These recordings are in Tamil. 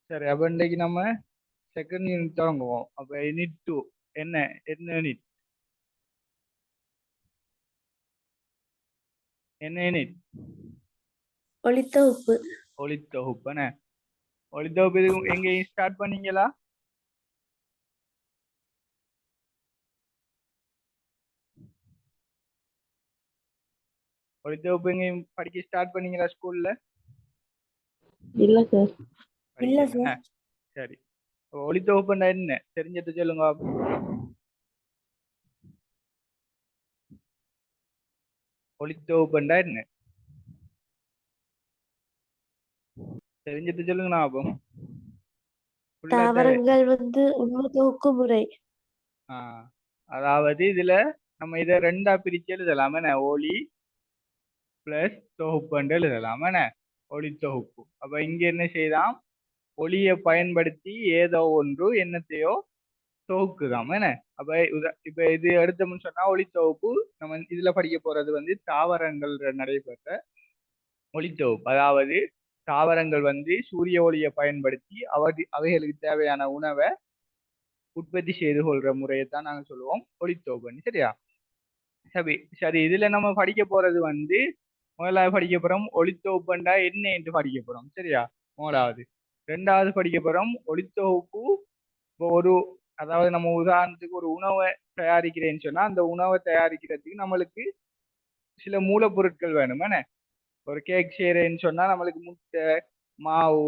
சரி, அப்ப இன்னைக்கு நம்ம செகண்ட் யூனிட் தொடங்குவோம். அப்ப யூனிட் 2 என்ன என்ன யூனிட் என்ன யூனிட்? ஒளித்தொகுப்பு. ஒளித்தொகுப்பு. என்ன ஒளித்தொகுப்பு இது எங்கேயும் ஸ்டார்ட் பண்ணீங்களா? ஒளித்தொகுப்பு எங்கேயும் படிக்க ஸ்டார்ட் பண்ணீங்களா ஸ்கூல்ல? இல்ல சார். இல்ல படிக்கல. சார். சரி, ஒளித்தொகுப்புன்னா என்ன தெரிஞ்சது சொல்லுங்க. ஒளித்தொகுப்புன்னா என்ன தெரிஞ்சது சொல்லுங்கண்ணா. அப்போ தாவரங்கள் வந்து உணவு தொகுக்கும் முறை. அதாவது இதுல நம்ம இதை ரெண்டா பிரிச்சு எழுதலாம். என்ன ஒளி பிளஸ் தொகுப்புன்னு எழுதலாம். என்ன ஒளி தொகுப்பு. அப்ப இங்க என்ன செய்யலாம்? ஒளியை பயன்படுத்தி ஏதோ ஒன்று என்னத்தையோ தொகுக்குதாம். என்ன அப்ப இப்ப இது எடுத்தோம்னு சொன்னா ஒளி தொகுப்பு. நம்ம இதுல படிக்க போறது வந்து தாவரங்கள் நடைபெற்ற ஒளி தொகுப்பு. அதாவது தாவரங்கள் வந்து சூரிய ஒளியை பயன்படுத்தி அவைகளுக்கு தேவையான உணவை உற்பத்தி செய்து கொள்ற முறையை தான் நாங்க சொல்லுவோம் ஒளித்தொகுப்புன்னு. சரியா? சரி சரி, இதுல நம்ம படிக்க போறது வந்து முதலாவது படிக்க போறோம் ஒளித்தொகுப்புண்டா என்ன என்று படிக்க போறோம். சரியா? முதலாவது. ரெண்டாவது படிக்க போறோம் ஒளித்தொகுப்பு. இப்போ அதாவது நம்ம உதாரணத்துக்கு ஒரு உணவை தயாரிக்கிறேன்னு சொன்னா அந்த உணவை தயாரிக்கிறதுக்கு நம்மளுக்கு சில மூலப்பொருட்கள் வேணும். என்ன ஒரு கேக் செய்யறேன்னு சொன்னா நம்மளுக்கு முட்டை, மாவு,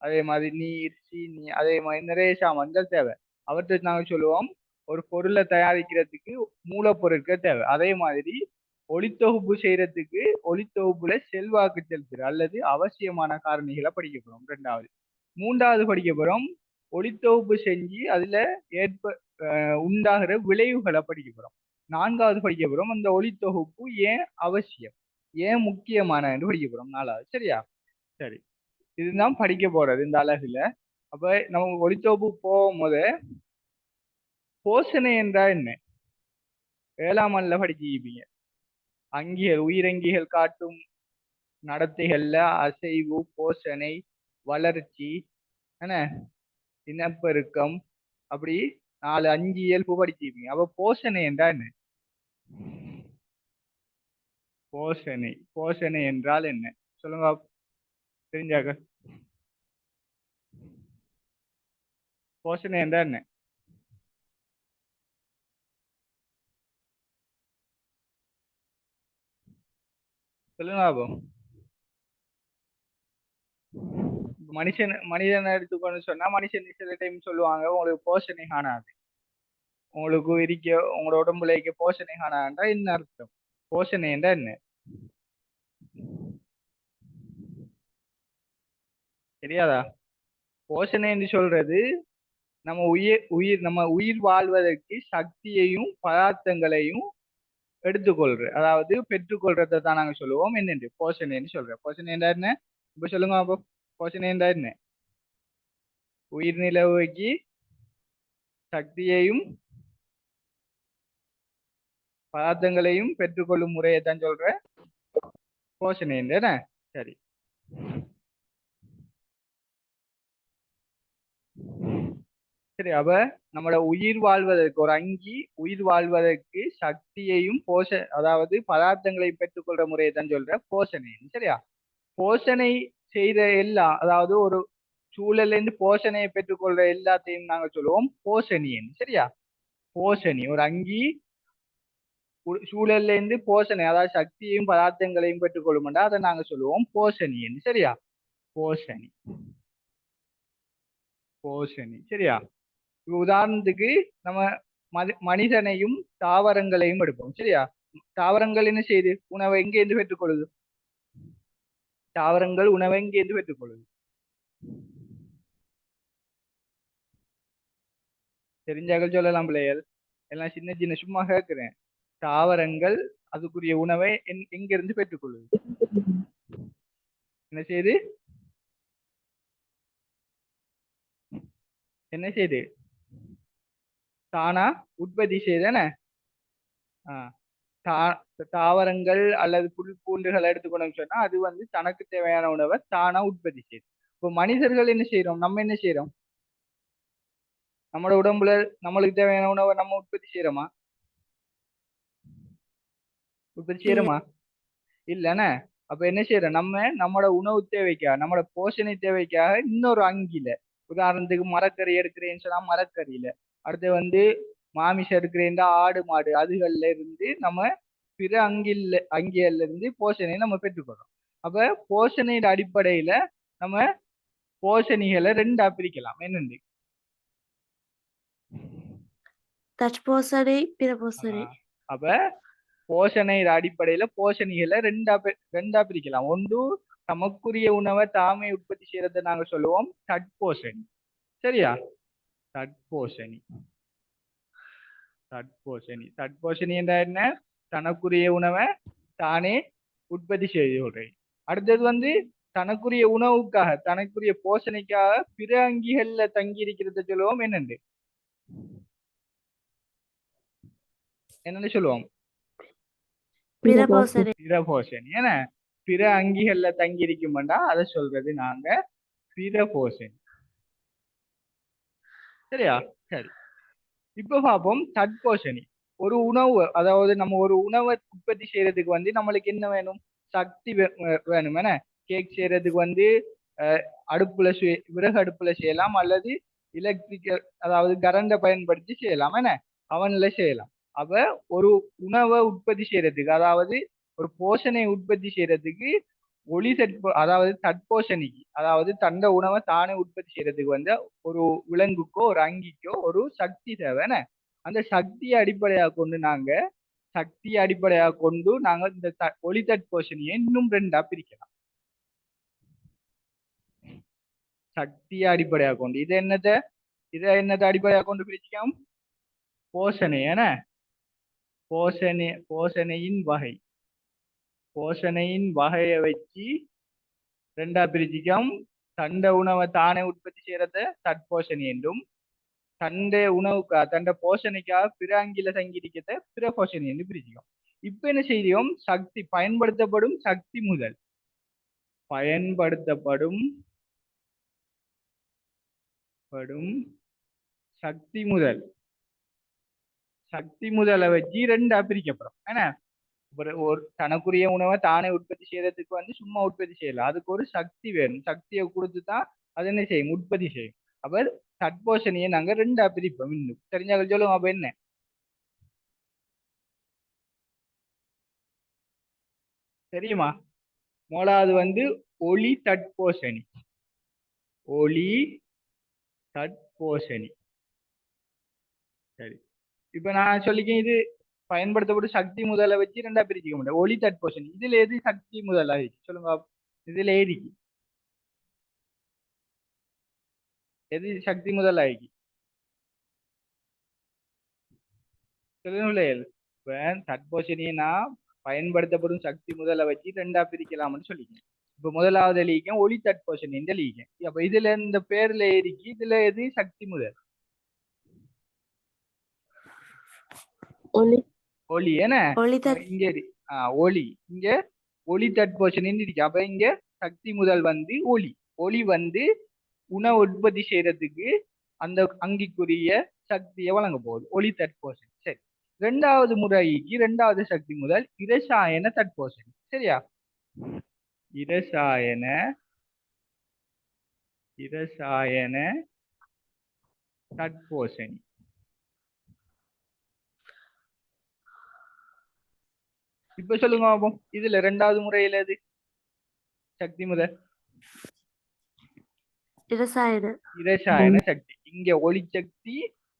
அதே மாதிரி நீர், சீனி, அதே மாதிரி நிறைய சாமான்கள் தேவை. அவற்றை நாங்கள் சொல்லுவோம் ஒரு பொருளை தயாரிக்கிறதுக்கு மூலப்பொருட்கள் தேவை. அதே மாதிரி ஒளித்தொகுப்பு செய்யறதுக்கு ஒளித்தொகுப்புல செல்வாக்கு செலுத்துற அல்லது அவசியமான காரணிகளை படிக்க போறோம். ரெண்டாவது. மூன்றாவது படிக்க போறோம் ஒளித்தொகுப்பு செஞ்சு அதுல உண்டாகிற விளைவுகளை படிக்க போறோம். நான்காவது படிக்க போறோம் அந்த ஒளித்தொகுப்பு ஏன் அவசியம், ஏன் முக்கியமான என்று படிக்க போறோம். நாலாவது. சரியா? சரி, இதுதான் படிக்க போறது இந்த அழகுல. அப்ப நம்ம ஒளித்தொகுப்பு போகும்போது போஷணை என்றா என்ன 7ஆம் ஆண்டுல படிச்சிருப்பீங்க. அங்கிகள் உயிரங்கிகள் காட்டும் நடத்தைகள்ல அசைவு, போஷணை, வளர்ச்சி, என்ன இனப்பெருக்கம், அப்படி 4 5 இயல்பு படிச்சிருப்பீங்க. அப்ப போஷணை என்றா என்ன? போஷணை போஷணை என்றால் என்ன சொல்லுங்க தெரிஞ்சாக்க. போஷணை என்றா என்ன? சொல்லுங்க அப்போ. மனிதனை எடுத்துக்கொண்டு சொன்னா மனுஷன் சில டைம் சொல்லுவாங்க உங்களுக்கு போஷணை காணாது, உங்களுக்கு உங்களோட உடம்புல இருக்க போஷணை காணாதுன்றா என்ன அர்த்தம்? போஷணை என்றா என்ன தெரியாதா? போஷணை என்று சொல்றது நம்ம உயிர் வாழ்வதற்கு சக்தியையும் பதார்த்தங்களையும் எடுத்துக்கொள்ற, அதாவது பெற்றுக்கொள்றதை தான் நாங்க சொல்லுவோம் என்னென்று போஷணைன்னு சொல்றோம். போஷணை என்றா என்ன இப்ப சொல்லுங்க அப்போ. போஷணை என்றா என்ன? உயிர் நிலவுக்கு சக்தியையும் பதார்த்தங்களையும் பெற்றுக்கொள்ளும் முறையை தான் சொல்ற போஷணை என்ன. சரி, சரி. அப்ப நம்மளோட உயிர் வாழ்வதற்கு ஒரு அங்கி உயிர் வாழ்வதற்கு சக்தியையும் அதாவது பதார்த்தங்களை பெற்றுக்கொள்ற முறையை தான் சொல்ற போஷணை. சரியா? போஷணை செய்த எல்லாம், அதாவது ஒரு சூழல்ல இருந்து போஷணையை பெற்றுக்கொள்ற எல்லாத்தையும் நாங்க சொல்லுவோம் போஷணியன். சரியா? போஷணி ஒரு அங்கி சூழல்ல இருந்து போஷணை அதாவது சக்தியையும் பதார்த்தங்களையும் பெற்றுக்கொள்ளும்டா அதை நாங்க சொல்லுவோம் போஷணியன். சரியா? போஷணி போஷணி. சரியா? உதாரணத்துக்கு நம்ம மனிதனையும் தாவரங்களையும் எடுப்போம். சரியா? தாவரங்கள் என்ன செய்யுது? உணவை எங்க இருந்து பெற்றுக்கொள்ளுது? தாவரங்கள் உணவை எங்க இருந்து பெற்றுக்கொள்ளுது? தெரிஞ்சாக்கள் சொல்லலாம் பிள்ளைகள். எல்லாம் சின்ன சின்ன சும்மா கேட்கிறேன். தாவரங்கள் அதுக்குரிய உணவை எங்க இருந்து பெற்றுக்கொள்ளுது? என்ன செய்யுது? என்ன செய்யுது? தானா உற்பத்தி செய்தானே. தாவரங்கள் அல்லது புல் பூண்டுகளை எடுத்துக்கணும்னு சொன்னா அது வந்து தனக்கு தேவையான உணவை தானா உற்பத்தி செய்யுது. இப்போ மனிதர்கள் என்ன செய்யறோம், நம்ம என்ன செய்யறோம், நம்மளோட உடம்புல நம்மளுக்கு தேவையான உணவை நம்ம உற்பத்தி செய்யறோமா, உற்பத்தி இல்ல. செய்யறோமா, இல்லைன்னு. அப்ப என்ன செய்யறோம், நம்ம நம்மளோட உணவு தேவைக்காக, நம்மளோட போஷணை தேவைக்காக இன்னொரு அங்கில, உதாரணத்துக்கு மரக்கறி எடுக்கிறேன்னு சொன்னா மரக்கறியில, அடுத்து வந்து மாமிசம் எடுக்கிறேன்டா ஆடு மாடு அதுகள்ல இருந்து நம்ம பிற அங்கியல்ல இருந்து போஷணையை நம்ம பெற்றுக்கொள்றோம். அப்ப போஷணையின் அடிப்படையில நம்ம போஷணிகளை ரெண்டா பிரிக்கலாம். என்னண்டு, தட்போசனை பிறபோசனை. அப்ப போஷணையின் அடிப்படையில போஷணிகளை ரெண்டா பிரிக்கலாம். ஒன்று தமக்குரிய உணவை தாமே உற்பத்தி செய்யறதை நாங்க சொல்லுவோம் தட்போஷணி. சரியா, தட்போஷணி. தட்போஷணி என்ற என்ன, தனக்குரிய உணவை தானே உற்பத்தி செய்து. அடுத்தது வந்து தனக்குரிய உணவுக்காக தனக்குரிய போஷணைக்காக பிற அங்கிகள்ல தங்கி இருக்கிறத சொல்லுவோம் என்னண்டு சொல்லுவோம், பிறபோசனை. பிறபோஷணி. ஏன்னா பிற அங்கிகள்ல தங்கி இருக்குமெண்டா அதை சொல்றது நாங்க பிறபோஷணி. சரியா, சரி. இப்ப பார்ப்போம் தட்போஷணி. ஒரு உணவு, அதாவது நம்ம ஒரு உணவை உற்பத்தி செய்யறதுக்கு வந்து நம்மளுக்கு என்ன வேணும், சக்தி வேணும். என்ன, கேக் செய்யறதுக்கு வந்து அடுப்புல விறகு அடுப்புல செய்யலாம், அல்லது எலக்ட்ரிக்கல் அதாவது கரண்டை பயன்படுத்தி செய்யலாம், என்ன அவன்ல செய்யலாம். அப்ப ஒரு உணவை உற்பத்தி செய்யறதுக்கு, அதாவது ஒரு போஷனை உற்பத்தி செய்யறதுக்கு அதாவது தட்போஷணிக்கு, அதாவது தண்ட உணவை தானே உற்பத்தி செய்யறதுக்கு வந்து ஒரு விலங்குக்கோ ஒரு அங்கிக்கோ ஒரு சக்தி தேவை. அந்த சக்தியை அடிப்படையாக கொண்டு நாங்க இந்த ஒளி தட்போஷணியை இன்னும் ரெண்டா பிரிக்கலாம். சக்தியை அடிப்படையாக கொண்டு இதை என்னத்தை அடிப்படையாக கொண்டு பிரிக்கலாம், போஷணை. ஏன்னா போஷணையின் வகையை வச்சு ரெண்டா பிரிச்சிக்கும். தண்ட உணவை தானே உற்பத்தி செய்யறத தட்போஷணி என்றும், தண்ட தண்ட போஷணைக்காக பிற அங்கில தங்கியிருக்கிறத பிற போஷணி என்று பிரிச்சிக்கும். இப்ப என்ன செய்யும், பயன்படுத்தப்படும் சக்தி முதலை வச்சு ரெண்டா பிரிக்கப்படும். ஏன்னா ஒரு தனக்குரிய உணவை தானே உற்பத்தி செய்யறதுக்கு வந்து சும்மா உற்பத்தி செய்யல, அதுக்கு ஒரு சக்தி வேணும். சக்தியை கொடுத்துதான் அது என்ன செய்யும், உற்பத்தி செய்யும். அப்ப தட்போஷணியை நாங்க ரெண்டா பிரிப்போம். இன்னும் தெரிஞ்சாங்க சொல்லுவோம். அப்ப என்ன தெரியுமா, முதலாவது வந்து ஒளி தட்போஷணி. சரி, இப்ப நான் சொல்லிக்கேன், இது பயன்படுத்தப்படும் சக்தி முதலை வச்சு ரெண்டா பிரிச்சுக்க முடியும். ஒளி தட்போஷணி இதுல எது சக்தி முதலா சொல்லுங்க, இதுல எது சக்தி முதலா சொல்லுங்களே. இப்ப தட்போஷணியை நான் பயன்படுத்தப்படும் சக்தி முதலை வச்சு ரெண்டா பிரிக்கலாம்னு சொல்லிக்கேன். இப்ப முதலாவது லீக்கம் ஒளி தட்போஷணி இந்த லீக்கம். அப்ப இதுல இந்த பேர்ல இதுல எது சக்தி முதல், ஒளி. ஏன்னா இங்க ஒளி, இங்க ஒளி தட்போஷணின்னு இருக்கு. அப்ப இங்க சக்தி முதல் வந்து ஒளி வந்து உணவு உற்பத்தி செய்யறதுக்கு அந்த அங்கிக்குரிய சக்தியை வழங்க போகுது, ஒளி தட்போஷணி. சரி, ரெண்டாவது சக்தி முதல் இரசாயன தட்போஷணி. சரியா, இரசாயன தட்போஷணி. இப்ப சொல்லுங்க பாப்போம், இதுல ரெண்டாவது முறையில எது சக்தி முதல், இரசாயன சக்தி. இங்க ஒளி சக்தி,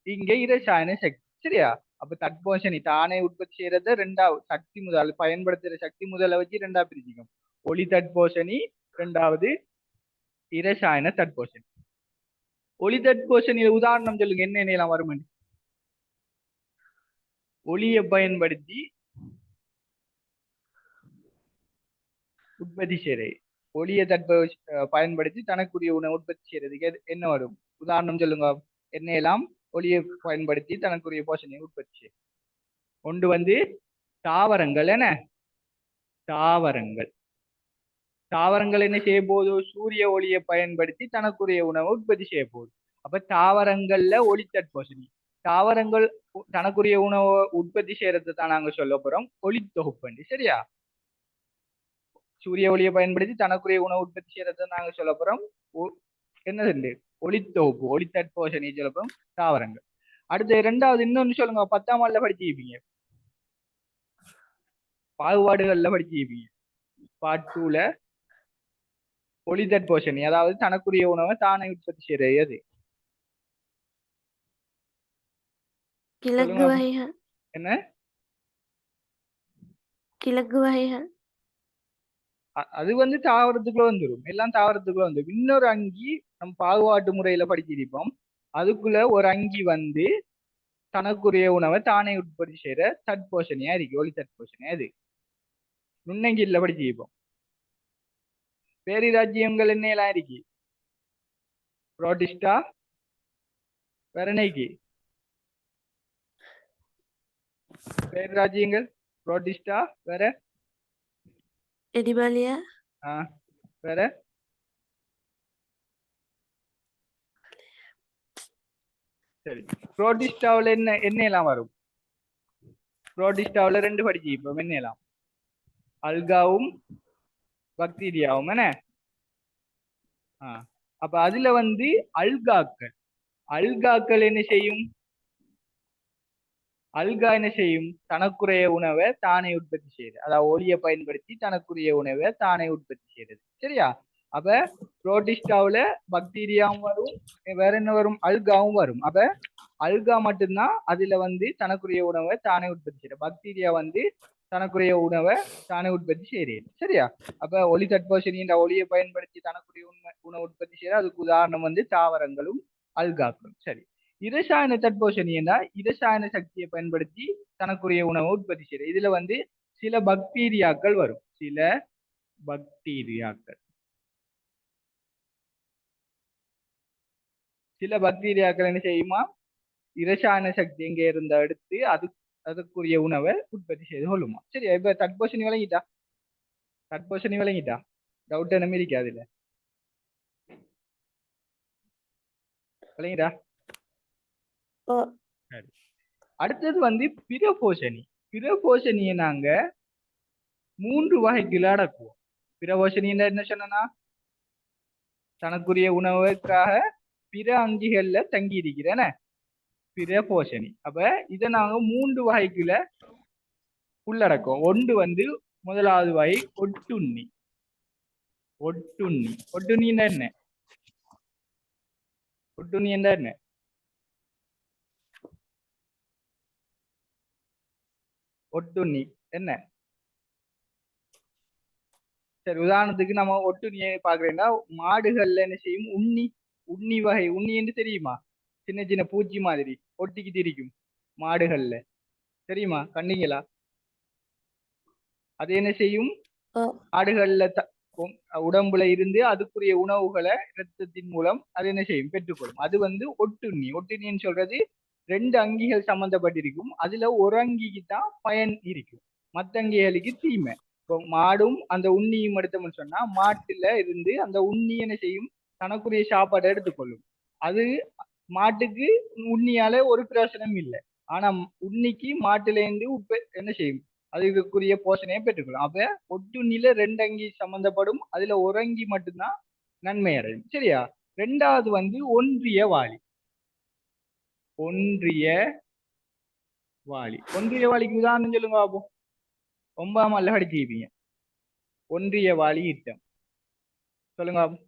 இங்க இரசாயன சக்தி. சரியா, அப்ப தட்போஷணி தானே உற்பத்தி செய்யறத ரெண்டாவது சக்தி முதல் பயன்படுத்துற சக்தி முதலை வச்சு ரெண்டா பிரிச்சுக்கும். ஒளி தட்போஷணி, ரெண்டாவது இரசாயன தட்போஷணி. ஒளி தட்போஷணியில உதாரணம் சொல்லுங்க, என்ன வரும். ஒளியை பயன்படுத்தி உற்பத்தி செய்யறது, ஒளியை பயன்படுத்தி தனக்குரிய உணவு உற்பத்தி செய்யறதுக்கு என்ன வரும், உதாரணம் சொல்லுங்க. என்னையெல்லாம் ஒளியை பயன்படுத்தி தனக்குரிய போஷணையை உற்பத்தி செய்யும். ஒன்று வந்து தாவரங்கள். என்ன தாவரங்கள், தாவரங்கள் என்ன செய்ய போகுது? சூரிய ஒளியை பயன்படுத்தி தனக்குரிய உணவை உற்பத்தி செய்ய போகுது. அப்ப தாவரங்கள்ல ஒளி தட்பவசனி. தாவரங்கள் தனக்குரிய உணவை உற்பத்தி செய்யறது தான் நாங்க சொல்ல போறோம் ஒளி தொகுப்பண்டி. சரியா? சூரிய ஒளியை பயன்படுத்தி தனக்குரிய உணவு உற்பத்தி செய்யறதை நாங்க சொல்ல போறோம் என்னது? ஒளி தொகுப்பு, ஒளி தட்பவசனி சொல்ல போறோம் தாவரங்கள். அடுத்து இரண்டாவது இன்னொன்னு சொல்லுங்க. 10ஆம் ஆண்டுல படிச்சிருப்பீங்க, பாகுபாடுகள்ல படிச்சிருப்பீங்க. பார்ட் 2ல ஒளி தட்பவசனி, அதாவது தனக்குரிய உணவை தானே உற்பத்தி செய்யறது எது? கிழங்கு சொல்லுங்க. வகைகள். என்ன? கிழங்கு வகைகள். அது வந்து தாவரத்துக்குள்ள வந்துடும், எல்லாம் தாவரத்துக்குள்ள வந்துடும். இன்னொரு அங்கி நம்ம பாகுபாட்டு முறையில படிச்சிருப்போம். அதுக்குள்ள ஒரு அங்கி வந்து தனக்குரிய உணவை தானே உற்பத்தி செய்யற தட்போஷணியா இருக்கு, ஒளி தட்போஷணியா இது நுண்ணங்கில படிச்சிருப்போம். பேரிராஜ்யங்கள் என்ன எல்லாம் இருக்கு? புரோட்டிஸ்டா, வெரனைக்கு பேரிராஜ்யங்கள் புரோட்டிஸ்டா, வேற எடிபாலியா. வேற சரி. புரோட்டிஸ்டாவில் என்ன என்ன எல்லாம் வரும்? புரோட்டிஸ்டாவில் 2 படிச்சிருப்போம். என்ன எல்லாம்? அல்காவும் பாக்டீரியாவும். என்ன? அப்ப அதுல வந்து அல்காக்கள், அல்காக்கள் என்ன செய்யும்? அல்கா என்ன செய்யும்? தனக்குரிய உணவை தானே உற்பத்தி செய்யுது. அதாவது ஒளியை பயன்படுத்தி தனக்குரிய உணவை தானே உற்பத்தி செய்யறது. சரியா? அப்ப புரோட்டிஸ்டாவுல பாக்டீரியாவும் வரும், வேற என்ன வரும்? அல்காவும் வரும். அப்ப அல்கா மட்டும்தான் அதுல வந்து தனக்குரிய உணவை தானே உற்பத்தி செய்யற. பாக்டீரியா வந்து தனக்குரிய உணவை தானே உற்பத்தி செய்யறது. சரியா? அப்ப ஒளி தட்பவசனி என்ற ஒளியை பயன்படுத்தி தனக்குரிய உணவு உற்பத்தி செய்யற. அதுக்கு உதாரணம் வந்து தாவரங்களும் அல்காக்களும். சரி. இரசாயன தட்பவசனின்னா இரசாயன சக்தியை பயன்படுத்தி தனக்குரிய உணவை உற்பத்தி செய்யறது. இதுல வந்து சில பாக்டீரியாக்கள் வரும், சில பாக்டீரியாக்கள். சில பாக்டீரியாக்கள் என்ன செய்யுமா? இரசாயன சக்தி எங்க இருந்த எடுத்து அதுக்குரிய உணவை உற்பத்தி செய்து கொள்ளுமா. சரி, இப்ப தட்போஷணி விளங்கிட்டா? தட்போஷணி விளங்கிட்டா? டவுட் என்ன இருக்கா? அதுல விளங்கிட்டா? சரி. அடுத்தது வந்து பிறபோஷணி. பிறபோஷணியை நாங்க 3 வகைக்குள்ள அடக்குவோம். பிறபோஷணி என்ன சொன்னா, தனக்குரிய உணவுக்காக பிற அங்கிகள்ல தங்கி இருக்கிறேன பிறபோஷணி. அப்ப இதை நாங்க 3 வகைக்குள்ள உள்ளடக்கும். ஒன்று வந்து முதலாவது வகை ஒட்டுண்ணி. ஒட்டுண்ணி, ஒட்டுண்ணி என்ன? ஒட்டுண்ணி என்ன? ஒட்டுண்ணி என்ன? சரி, உதாரணத்துக்கு நம்ம ஒட்டுண்ணியை பாக்குறேன்னா, மாடுகள்ல என்ன செய்யும்? உண்ணி, உண்ணி வகை. உண்ணி என்று தெரியுமா? சின்ன சின்ன பூச்சி மாதிரி ஒட்டிக்கிட்டு இருக்கும் மாடுகள்ல, தெரியுமா? கண்டீங்களா? அது என்ன செய்யும்? மாடுகள்ல உடம்புல இருந்து அதுக்குரிய உணவுகளை இரத்தத்தின் மூலம் அது என்ன செய்யும்? பெற்றுக்கொள்ளும். அது வந்து ஒட்டுண்ணி. ஒட்டுண்ணின்னு சொல்றது 2 அங்கிகள் சம்பந்தப்பட்டிருக்கும். அதுல ஒரு அங்கிக்கு தான் பயன் இருக்கும், மற்ற அங்கிகளுக்கு தீமை. இப்போ மாடும் அந்த உண்ணியும் எடுத்தோம்னு சொன்னா, மாட்டுல இருந்து அந்த உண்ணி என்ன செய்யும்? தனக்குரிய சாப்பாடை எடுத்துக்கொள்ளும். அது மாட்டுக்கு உண்ணியால ஒரு பிரயோசனம் இல்லை. ஆனா உண்ணிக்கு மாட்டுல இருந்து என்ன செய்யும்? அதுக்குரிய போஷணையை பெற்றுக்கொள்ளும். அப்ப ஒட்டுண்ணில 2 அங்கி சம்பந்தப்படும். அதுல ஒரு அங்கி மட்டும்தான் நன்மை அடையும். சரியா? 2வது வந்து ஒன்றிய வாளி. ஒன்றிய வாளி. ஒன்றிய வாளிக்கு உதாரணம் சொல்லுங்க பாப்போம். 9ஆம் ஆண்டுல படிச்சிருப்பீங்க. ஒன்றிய வாளி ஈட்டம் சொல்லுங்க பாப்போம்.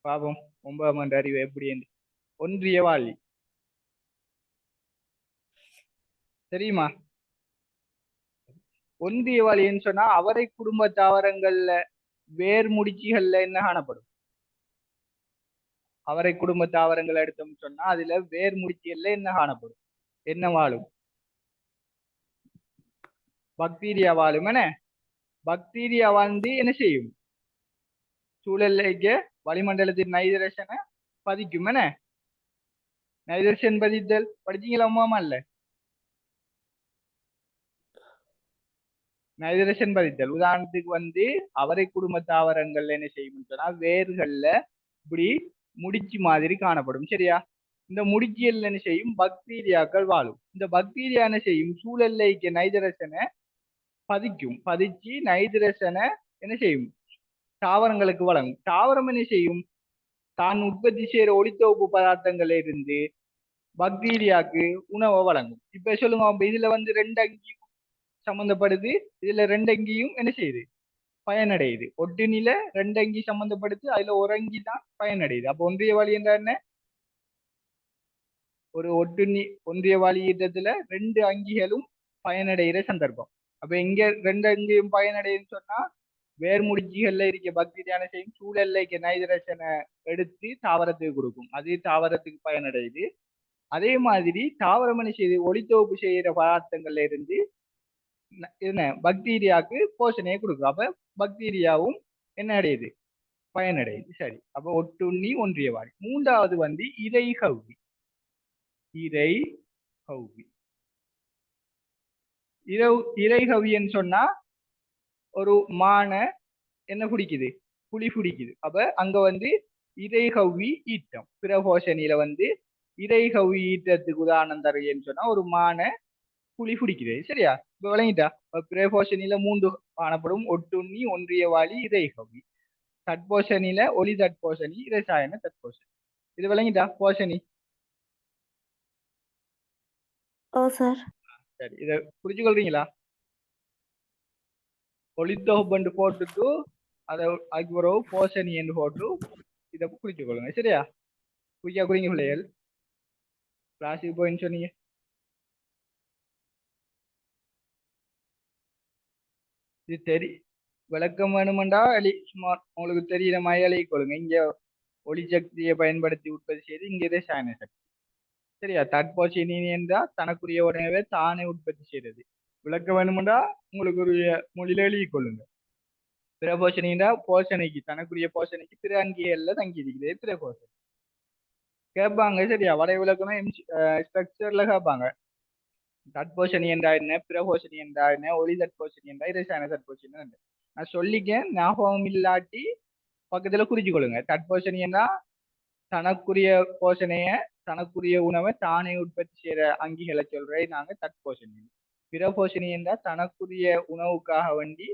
பாப்போம் 9ஆம் ஆண்டு அறிவு எப்படி என்று. ஒன்றிய வாளி தெரியுமா? ஒன்றிய வாளின்னு சொன்னா அவரை குடும்ப தாவரங்கள்ல வேர் முடிச்சுகள்ல என்ன காணப்படும்? அவரை குடும்ப தாவரங்கள் எடுத்தோம்னு சொன்னா அதுல வேர் முடிச்சுகள்ல என்ன காணப்படும்? என்ன வாழும்? பாக்டீரியா வாழும். என்ன? பாக்டீரியா வந்து என்ன செய்யும்? சூழல்ல வளிமண்டலத்தின் நைட்ரஜனை பதிக்கும். என்ன? நைட்ரஜன் பதித்தல் படிச்சீங்களா? அம்மாமா இல்ல நைட்ரஜன் பதித்தல். உதாரணத்துக்கு வந்து அவரை குடும்ப தாவரங்கள்ல என்ன செய்யும் சொன்னா வேர்கள்ல இப்படி முடிச்சு மாதிரி காணப்படும். சரியா? இந்த முடிச்சியல் என்ன செய்யும்? பாக்டீரியாக்கள் வாழும். இந்த பாக்டீரியா என்ன செய்யும்? சூழல்ல இருக்க நைட்ரஜனை பதிக்கும். பதிச்சு நைட்ரஜனை என்ன செய்யும்? தாவரங்களுக்கு வழங்கும். தாவரம் என்ன செய்யும்? தான் உற்பத்தி செய்யற ஒளித்தொகுப்பு பதார்த்தங்கள்ல இருந்து பாக்டீரியாக்கு உணவை வழங்கும். இப்ப சொல்லுங்க, அப்ப இதுல வந்து ரெண்டு அங்கி சம்பந்தப்படுது, இதுல ரெண்டு அங்கியும் என்ன செய்யுது? பயனடையுது. ஒட்டுணில ரெண்டு அங்கி சம்பந்தப்படுது, அதுல ஒரு அங்கி தான் பயனடையுது. அப்ப ஒன்றிய வாழி என்ற என்ன? ஒரு ஒட்டுண்ணி ஒன்றிய வாழி ஈட்டத்துல ரெண்டு அங்கிகளும் பயனடைகிற சந்தர்ப்பம். அப்ப இங்க ரெண்டு அங்கியும் பயனடையுதுன்னு சொன்னா வேர் முடிச்சுகள்ல இருக்க பாக்டீரியான செய்யும் சூழல்ல இருக்க நைட்ரஜனை எடுத்து தாவரத்துக்கு கொடுக்கும். அது தாவரத்துக்கு பயனடையுது. அதே மாதிரி தாவரம் என்ன செய்யுது? ஒளித்தொகுப்பு செய்யற பதார்த்தங்கள்ல இருந்து என்ன பாக்டீரியாவுக்கு போஷணையை கொடுக்கும். அப்ப பாக்டீரியாவும் என்ன அடையுது? பயனடையுது. சரி, அப்ப ஒட்டுண்ணி ஒன்றிய வாழி. மூன்றாவது வந்து இறை கவ்வி. இறை கவ்வி. இறை கவ்வின்னு சொன்னா ஒரு மான என்ன குடிக்குது? புளி குடிக்குது. அப்ப அங்க வந்து இறை கவ்வி ஈட்டம். பிரபோஷணியில வந்து இறை கவ்வி ஈட்டத்துக்கு உதாரணம் தருன்னு சொன்னா ஒரு மான புலி குடிக்குது. சரியா? இப்ப விளங்கிட்டா? பிரபோஷணியில மூன்று காணப்படும்: ஒட்டுண்ணி, ஒன்றிய வாளி, இறை கவ்வி. தட்போஷணியில ஒளி தட்போஷணி, இரசாயன தட்போஷணி. இது விளங்கிட்டா? போஷணி. ஓ சார். சரி, இத புரிஞ்சு கொள்றீங்களா? ஒளித்தொகுப்பு போட்டுட்டு அதை அதுக்கு பிறகு போஷணி என்று போட்டு இதை குறிச்சு கொள்ளுங்க. சரியா? குறிக்கா குறிங்க பிள்ளைகள். கிளாஸுக்கு போயின்னு சொன்னீங்க. இது விளக்கம் வேணுமெண்டா சும்மா உங்களுக்கு தெரியுற மாதிரி எழுதி கொள்ளுங்க. இங்க ஒளிசக்தியை பயன்படுத்தி உற்பத்தி செய்து இங்க இரசாயன சக்தி. சரியா? தட்போஷணி என்றால் தனக்குரிய உணவை தானே உற்பத்தி செய்யறது. விளக்க வேணுமெண்டா உங்களுக்கு ஒரு மொழியில எழுதி கொள்ளுங்க. பிரபோஷணின்றா போஷணைக்கு, தனக்குரிய போஷணைக்கு பிற அங்கிகள்ல தங்கி இருக்குது பிரபோஷணி. கேட்பாங்க. சரியா? வரை விளக்கணும் ஸ்ட்ரக்சர்ல கேட்பாங்க. தட்போஷணி என்றா என்ன, பிரபோஷணி என்றா என்ன, ஒளி தட்போஷணி என்றா, இரசாயன தட்போஷணி. நான் சொல்லிக்கேன், ஞாபகம் இல்லாட்டி பக்கத்துல குறிச்சு கொள்ளுங்க. தட்போஷணி என்றா தனக்குரிய போஷணைய, தனக்குரிய உணவை தானே உற்பத்தி செய்யற அங்கிகளை சொல்றதை நாங்க தட்போஷணி. பிரபோஷணி என்றா தனக்குரிய உணவுக்காக வேண்டி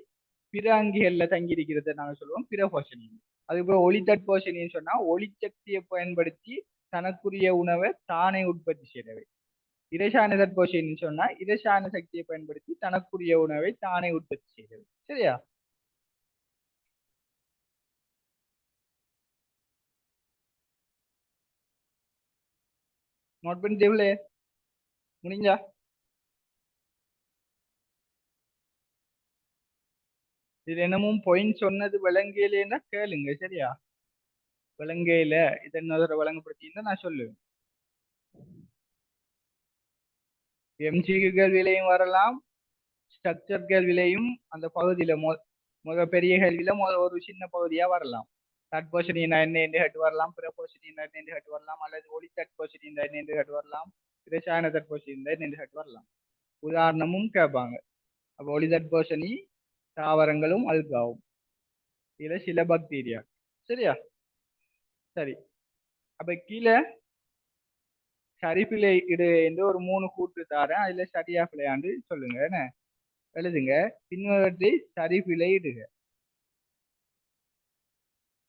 பிற அங்கிகள்ல தங்கி இருக்கிறத நாங்க சொல்லுவோம் பிரபோஷணி. அதுக்கப்புறம் ஒளி தட்போஷணின்னு சொன்னா ஒளிசக்தியை பயன்படுத்தி தனக்குரிய உணவை தானே உற்பத்தி செய்யறவை. இரசாயன தட்போஷணின்னு சொன்னா இரசாயன சக்தியை பயன்படுத்தி தனக்குரிய உணவை தானே உற்பத்தி செய்யறது. சரியா? நோட் பண்ணி தேவையில்லையே? முடிஞ்சா இது என்னமும் பாயிண்ட் சொன்னது விளங்கையிலேன்னா கேளுங்க. சரியா? விளங்கையில இதை இன்னொரு விளங்கப்படுத்தினா நான் சொல்லுவேன். எம்சிக்கு கேள்வியிலையும் வரலாம், ஸ்ட்ரக்சர் கேள்வியிலையும் அந்த பகுதியில முத பெரிய கேள்வியில ஒரு சின்ன பகுதியா வரலாம். தட்போஷணி என்ன என்று கேட்டு வரலாம், பிரபோஷணி என்ன என்று கேட்டு வரலாம், அல்லது ஒளி தட்போஷணி என்ன என்று கேட்டு வரலாம், இரசாயன தட்போஷணி என்ன என்று கேட்டு வரலாம். உதாரணமும் கேட்பாங்க. அப்ப ஒளி தட்போஷணி தாவரங்களும் அல்காவும், இதுல சில பாக்டீரியா. சரியா? சரி, அப்ப கீழே சரிபிழை இடு என்று ஒரு 3 கூட்டு தாரேன். அதுல சரியா பிழையாண்டு சொல்லுங்க. என்ன எழுதுங்க? பின்வரத்தை சரிபிழை இடுக.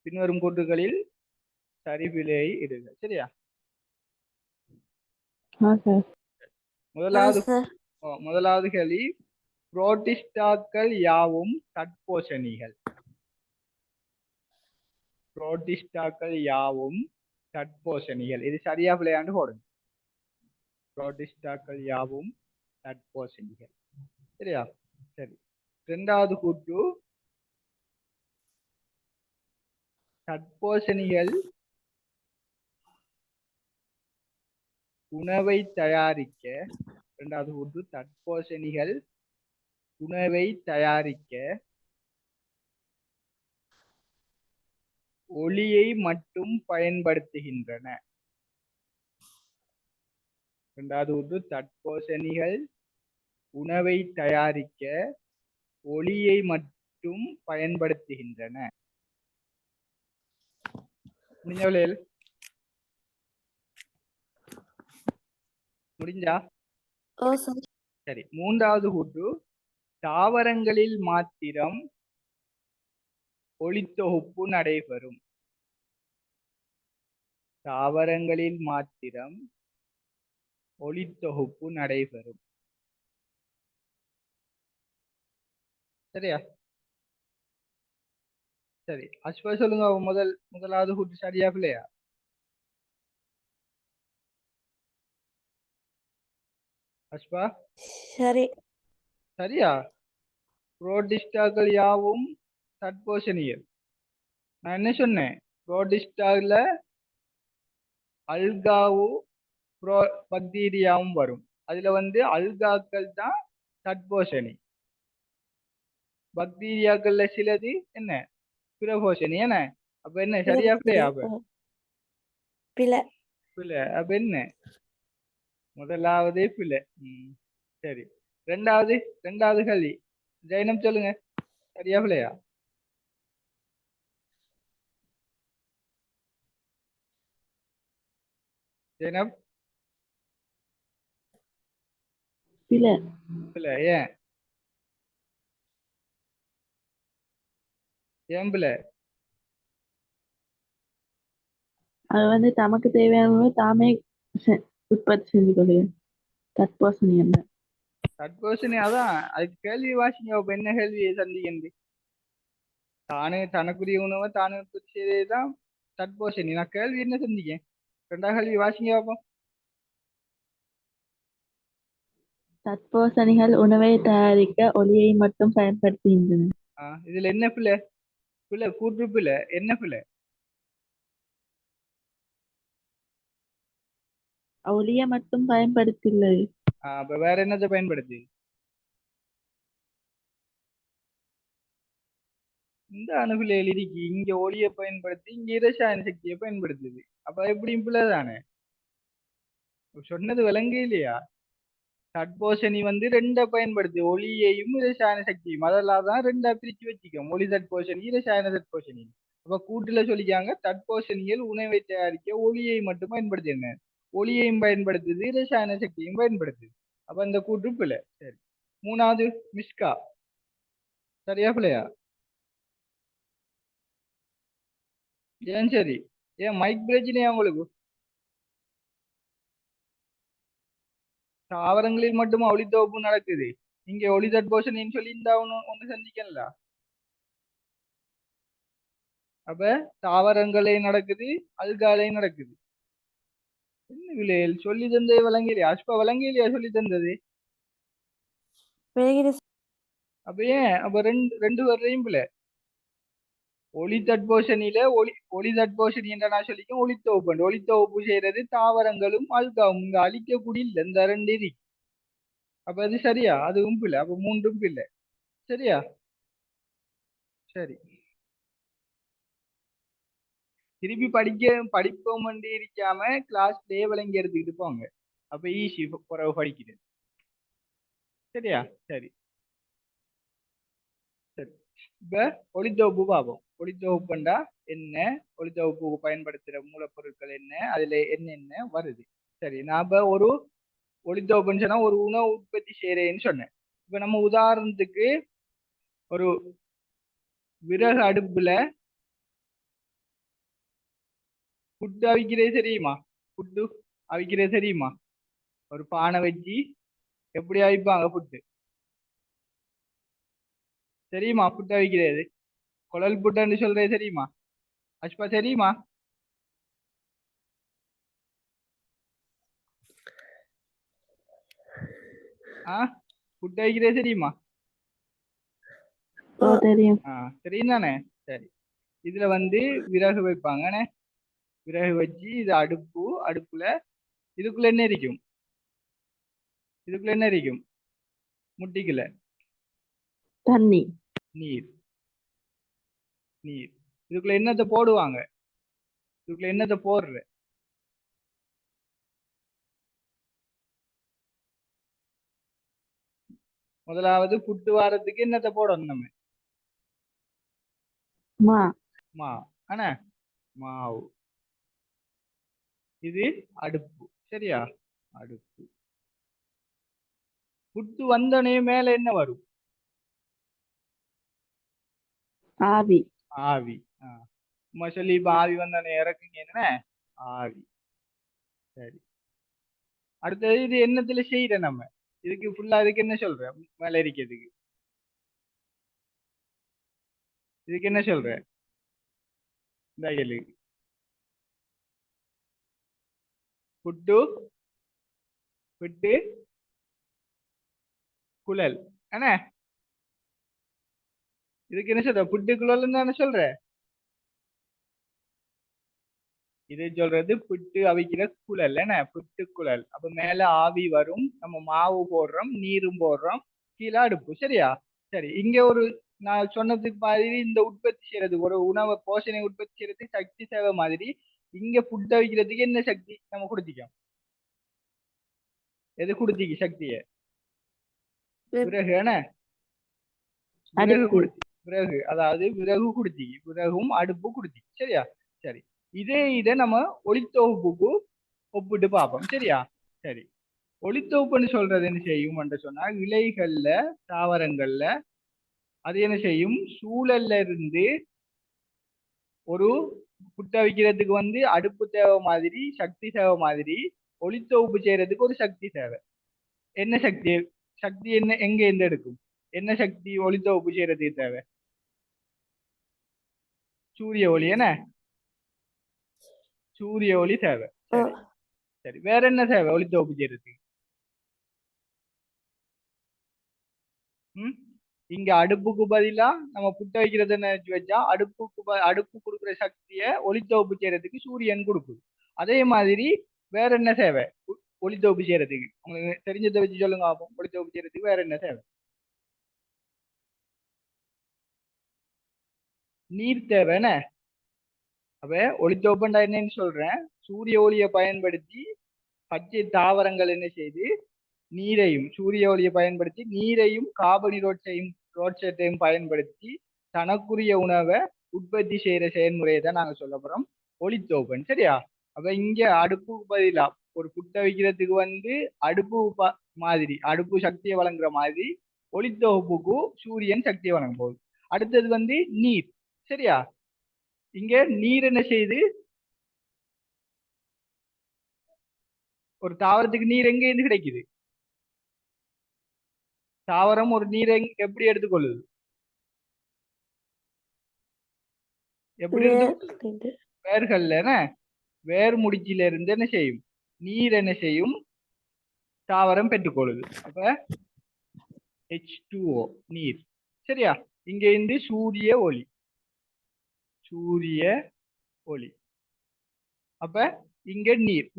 பின்வரும் கூட்டுகளில் சரிபிழை இடுக. சரியா? முதலாவது கேள்வி, புரோட்டிஸ்டாக்கள் யாவும் தட்போஷணிகள். புரோட்டிஸ்டாக்கள் யாவும் தட்போஷணிகள். இது சரியா பிள்ளையாண்டு போடுங்க. புரோட்டிஸ்டாக்கள் யாவும் தட்போஷணிகள். சரியா? சரி, இரண்டாவது கூட்டு, தட்போஷணிகள் உணவை தயாரிக்க. இரண்டாவது கூட்டு, தட்போஷணிகள் உணவை தயாரிக்க ஒளியை மட்டும் பயன்படுத்துகின்றன. இரண்டாவது கூட்டு, தட்போஷணிகள் உணவை தயாரிக்க ஒளியை மட்டும் பயன்படுத்துகின்றன. முடிஞ்சவளையில் முடிஞ்சா? ஓ சார். சரி, மூன்றாவது கூற்று தாவரங்களில் மாத்திரம் ஒளித்தொகுப்பு நடைபெறும். தாவரங்களில் மாத்திரம் ஒளித்தொகுப்பு நடைபெறும். சரியா? சரி, அஸ்வா சொல்லுங்க. முதலாவது கூற்று சரியா பிள்ளையா? அஸ்வா சரி. சரியா? புரோடிஸ்டாக்கள் யாவும் தட்போஷணியல். நான் என்ன சொன்னேன்? புரோடிஸ்டால அல்காவும் பாக்டீரியாவும் வரும். அதுல அல்காக்கள் தான் தட்போஷணி. பாக்டீரியாக்கள்ல சிலது என்ன பிறபோஷணி. என்ன அப்ப என்ன சரியா பிள்ளையா? அப்ப பிழை. பிள்ளை. அப்ப என்ன முதலாவதே பிள்ளை. சரி, ரெண்டாவது கேள்வி ஜெயனம் சொல்லுங்க. சரியா பிள்ளையா? ஜெயனப் பிழை. பிள்ளை. ஏன் ஏன் பிள்ளை? அது தமக்கு தேவையான தாமே உற்பத்தி செஞ்சு கொள்ளுங்க. தற்போசணி என்ன? தட்போஷணி அதான். அதுக்கு கேள்வி வாசிங்க. அப்ப என்ன கேள்வியை சந்திக்கின்ற? தானே தனக்குரிய உணவை தானே உற்பத்தி செய்ததுதான் தட்போஷணி. நான் கேள்வி என்ன சந்திக்கேன்? ரெண்டாவது கேள்வி வாசிங்க பார்ப்போம். தற்போசணிகள் உணவை தயாரிக்க ஒளியை மட்டும் பயன்படுத்துகின்றன. இதுல என்ன பிள்ளை? கூற்று பிள்ளை. என்ன பிள்ளை? ஒளியை மட்டும் பயன்படுத்தியுள்ளது. அப்ப வேற என்னத்தை பயன்படுத்தி? இந்த அணுகுல எழுதிக்கு இங்க ஒளியை பயன்படுத்தி இங்க இரசாயன சக்தியை பயன்படுத்துது. அப்ப எப்படி பிள்ளை தானே? சொன்னது விளங்க இல்லையா? தட்போஷணி ரெண்டை பயன்படுத்து, ஒளியையும் இரசாயன சக்தியும். அதெல்லாம் ரெண்டா பிரிச்சு வச்சுக்கோம், ஒளி தட்போஷணி இரசாயன தட்போஷணி. அப்ப கூட்டுல சொல்லிக்காங்க தட்போஷணிகள் உணவை தயாரிக்க ஒளியை மட்டும் பயன்படுத்தின. ஒளியையும் பயன்படுத்துது, இரசாயன சக்தியும் பயன்படுத்துது. அப்ப இந்த கூற்று பிள்ளை. சரி, மூணாவது மிஸ்கா சரியா பிள்ளையா? ஏன் சரி? ஏன் மைக் பிரச்சனையா உங்களுக்கு? தாவரங்களில் மட்டும் ஒளித்தொகுப்பு நடக்குது, இங்க ஒளி தட்போஷணின்னு சொல்லி இந்த ஒண்ணு சந்திக்கல. அப்ப தாவரங்களே நடக்குது, அல்காலே நடக்குது. என்ன விலையில் சொல்லி தந்தது விளங்கலையா? அஷ்பா விளங்கலையா சொல்லி தந்தது? அப்ப ஏன் அப்ப ரெண்டு வரையும் பிள்ளை. ஒளி தட்போஷணியில ஒளி தட்போஷணி என்ற நான் சொல்லிக்கும் ஒளித்தொகுப்பு. ஒளித்தொகுப்பு செய்யறது தாவரங்களும் அல்காவும். இங்க அழிக்கக்கூடிய இல்லை இந்த ரெண்டு இரு. அப்ப அது சரியா? அதுவும் பிள்ளை. அப்ப மூன்றும் பிள்ளை. சரியா? சரி, திருப்பி படிப்போம் இருக்காம கிளாஸ்லயே விளங்கி எடுத்துக்கிட்டு போங்க. அப்ப ஈஸி குறவு படிக்கிறது. சரியா? சரி சரி, இப்ப ஒளித்தொகுப்பு பார்ப்போம். ஒளித்தொகுப்புண்டா என்ன? ஒளித்தொகுப்புக்கு பயன்படுத்துற மூலப்பொருட்கள் என்ன? அதுல என்னென்ன வருது? சரி, நான் இப்ப ஒரு ஒளித்தொகுப்புன்னு சொன்னா ஒரு உணவு உற்பத்தி செய்யறேன்னு சொன்னேன். இப்ப நம்ம உதாரணத்துக்கு ஒரு விறகு அடுப்புல புட்டு அவிக்கிறது தெரியுமா? புட்டு அவிக்கிறது தெரியுமா? ஒரு பானை வச்சு எப்படி அவிப்பாங்க புட்டு? தெரியுமா? புட்டு அவிக்கிறது குழல் புட்டுன்னு சொல்றது தெரியுமா? அஷ்பா தெரியுமா? புட்டு அவிக்கிறது தெரியுமா? தெரியும். தெரியும் தானே? சரி, இதுல விறகு வைப்பாங்கண்ணே. விறகு வச்சு இது அடுப்புல இதுக்குள்ள என்ன இருக்கும்? இதுக்குள்ள என்ன இருக்கும்? முட்டிக்குள்ள தண்ணி. நீர். இதுக்குள்ள என்னத்தை போடுவாங்க? இதுக்குள்ள என்னத்தை போடுற? முதலாவது புட்டு வாரத்துக்கு என்னத்தை போடணும் நம்ம? மா மா. ஆனா மாவு. இது அடுப்பு. சரியா? அடுப்பு. புட்டு வந்தோடனே மேல என்ன வரும்? ஆவி ஆவி. சும்மா சொல்லி இப்ப ஆவி வந்தோடனே இறக்குங்க என்ன? ஆவி. சரி. அடுத்தது இது என்னத்துல செய்யற நம்ம? இதுக்கு ஃபுல்லா இதுக்கு என்ன சொல்ற? மேல இருக்கிறதுக்கு இதுக்கு என்ன சொல்ற? இந்த கேளுக்கு புட்டு புட்டு குழல். என்ன இதுக்கு என்ன சொல்ற? புட்டு குழல் தானே சொல்ற? இது சொல்றது புட்டு அவிக்கிற குழல். என்ன புட்டு குழல். அப்ப மேல ஆவி வரும், நம்ம மாவு போடுறோம், நீரும் போடுறோம், கீழே அடுப்பு. சரியா? சரி. இங்க ஒரு நான் சொன்னதுக்கு மாதிரி இந்த உற்பத்தி செய்யறது ஒரு உணவை போஷணை உற்பத்தி செய்யறதுக்கு சக்தி தேவை மாதிரி இங்க புட்டு அவிக்கிறதுக்கு என்ன சக்தி நம்ம கொடுத்திக்கோம்? எது கொடுத்திக்கு சக்தியை? விறகு. என்ன விறகு அடுப்பு கொடுத்தி. விறகு அதாவது விறகு கொடுத்திக்கு, விறகும் அடுப்பு கொடுத்திக்கு. சரியா? சரி. இதை நம்ம ஒளித்தொகுப்புக்கு ஒப்பிட்டு பார்ப்போம். சரியா? சரி. ஒளித்தொகுப்புன்னு சொல்றது என்ன செய்யும் என்று சொன்னா இலைகள்ல தாவரங்கள்ல அது என்ன செய்யும்? சூழல்ல இருந்து ஒரு புட்டை வைக்கிறதுக்கு வந்து அடுப்பு தேவை மாதிரி சக்தி தேவை மாதிரி ஒளித்தொகுப்பு செய்யறதுக்கு ஒரு சக்தி தேவை. என்ன சக்தி? சக்தி என்ன எங்க இருந்து எடுக்கும்? என்ன சக்தி ஒளித்தொகுப்பு செய்யறதுக்கு தேவை? சூரிய ஒளி. என்ன சூரிய ஒளி தேவை. சரி. சரி. வேற என்ன தேவை ஒளித்தொகுப்பு செய்யறதுக்கு? ம் இங்க அடுப்புக்கு பதிலா நம்ம புட்ட வைக்கிறத நினைச்சு வச்சா அடுப்பு கொடுக்குற சக்தியை ஒளித்தொகுப்பு செய்யறதுக்கு சூரியன் கொடுக்குது. அதே மாதிரி வேற என்ன தேவை ஒளித்தொகுப்பு செய்யறதுக்கு? உங்களுக்கு தெரிஞ்சதை வச்சு சொல்லுங்க பார்ப்போம். ஒளித்தொகுப்பு செய்யறதுக்கு வேற என்ன தேவை? நீர் தேவை. என்ன அப்ப ஒளித்தொகுப்புண்டா என்னன்னு சொல்றேன். சூரிய ஒளியை பயன்படுத்தி பச்சை தாவரங்கள் என்ன செய்து நீரையும் சூரிய ஒளியை பயன்படுத்தி நீரையும் கார்பனீரோட்சைட்டையும் பயன்படுத்தி தனக்குரிய உணவை உற்பத்தி செய்யற செயல்முறையை தான் நாங்க சொல்ல போறோம் ஒளித்தோப்பன். சரியா? அப்ப இங்க அடுப்புக்கு பதிலா ஒரு புட்டை வைக்கிறதுக்கு வந்து அடுப்பு மாதிரி அடுப்பு சக்தியை வழங்குற மாதிரி ஒளித்தொகுப்புக்கு சூரியன் சக்தியை வழங்கும் போகுது. அடுத்தது வந்து நீர். சரியா? இங்க நீர் என்ன செய்யுது? ஒரு தாவரத்துக்கு நீர் எங்க இருந்து கிடைக்குது? தாவரம் ஒரு நீரை எப்படி எடுத்துக்கொள்ளுது? எப்படி எடுத்துக்கொள்ளுது? வேர்கள்ல. வேர் முடிச்சில இருந்து என்ன செய்யும்? நீர் என்ன செய்யும்? தாவரம் பெற்றுக்கொள்ளுது. அப்ப H2O நீர். சரியா? இங்க இருந்து சூரிய ஒளி. சூரிய ஒளி. அப்ப இங்க